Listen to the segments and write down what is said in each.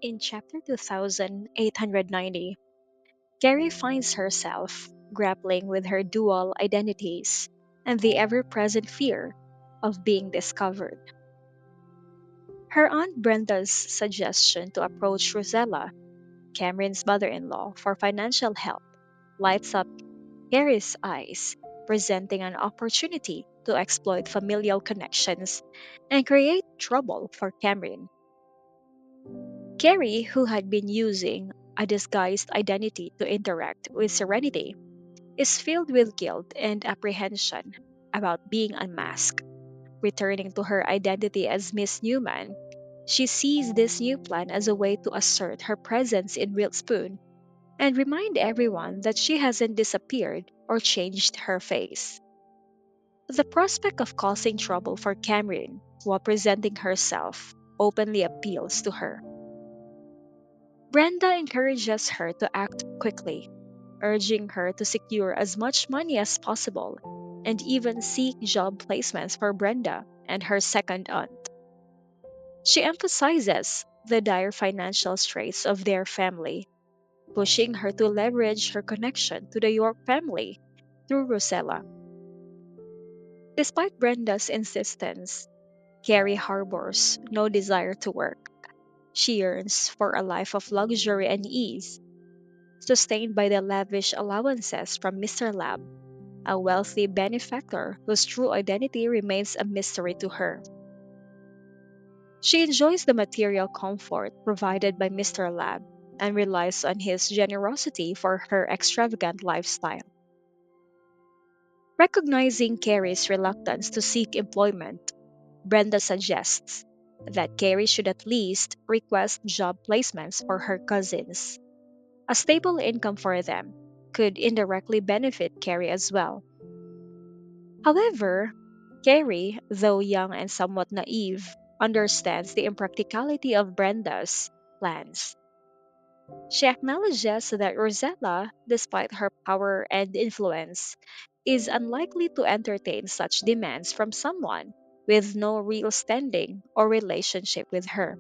In chapter 2890, Carrie finds herself grappling with her dual identities and the ever present fear of being discovered. Her Aunt Brenda's suggestion to approach Rosella, Camryn's mother in law, for financial help lights up Carrie's eyes, presenting an opportunity to exploit familial connections and create trouble for Camryn. Carrie, who had been using a disguised identity to interact with Serenity, is filled with guilt and apprehension about being unmasked. Returning to her identity as Miss Newman, she sees this new plan as a way to assert her presence in Real Spoon and remind everyone that she hasn't disappeared or changed her face. The prospect of causing trouble for Camryn while presenting herself openly appeals to her. Brenda encourages her to act quickly, urging her to secure as much money as possible and even seek job placements for Brenda and her second aunt. She emphasizes the dire financial straits of their family, pushing her to leverage her connection to the York family through Rosella. Despite Brenda's insistence, Carrie harbors no desire to work. She yearns for a life of luxury and ease, sustained by the lavish allowances from Mr. Lab, a wealthy benefactor whose true identity remains a mystery to her. She enjoys the material comfort provided by Mr. Lab and relies on his generosity for her extravagant lifestyle. Recognizing Carrie's reluctance to seek employment, Brenda suggests that Carrie should at least request job placements for her cousins. A stable income for them could indirectly benefit Carrie as well. However, Carrie, though young and somewhat naive, understands the impracticality of Brenda's plans. She acknowledges that Rosella, despite her power and influence, is unlikely to entertain such demands from someone with no real standing or relationship with her.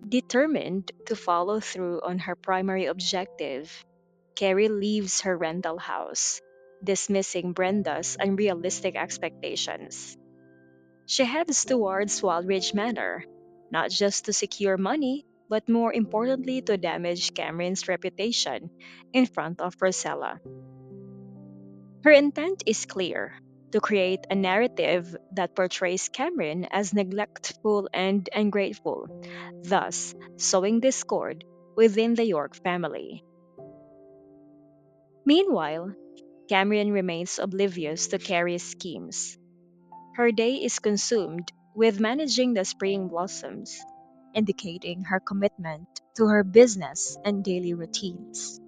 Determined to follow through on her primary objective, Carrie leaves her rental house, dismissing Brenda's unrealistic expectations. She heads towards Wildridge Manor, not just to secure money, but more importantly to damage Cameron's reputation in front of Rosella. Her intent is clear: to create a narrative that portrays Cameron as neglectful and ungrateful, thus sowing discord within the York family. Meanwhile, Cameron remains oblivious to Carrie's schemes. Her day is consumed with managing the spring blossoms, indicating her commitment to her business and daily routines.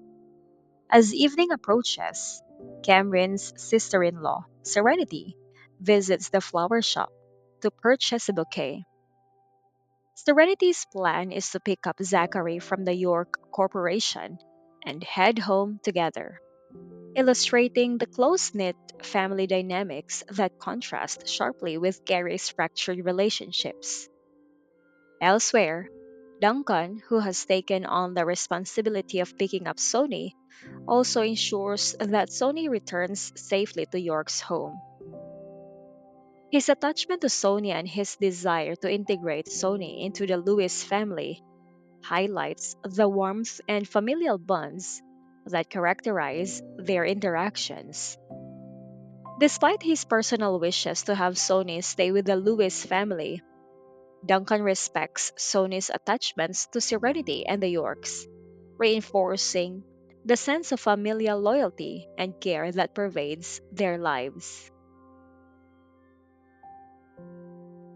As evening approaches, Cameron's sister in law, Serenity, visits the flower shop to purchase a bouquet. Serenity's plan is to pick up Zachary from the York Corporation and head home together, illustrating the close knit family dynamics that contrast sharply with Gary's fractured relationships. Elsewhere, Duncan, who has taken on the responsibility of picking up Sony, also ensures that Sony returns safely to York's home. His attachment to Sony and his desire to integrate Sony into the Lewis family highlights the warmth and familial bonds that characterize their interactions. Despite his personal wishes to have Sony stay with the Lewis family, Duncan respects Sony's attachments to Serenity and the Yorks, reinforcing the sense of familial loyalty and care that pervades their lives.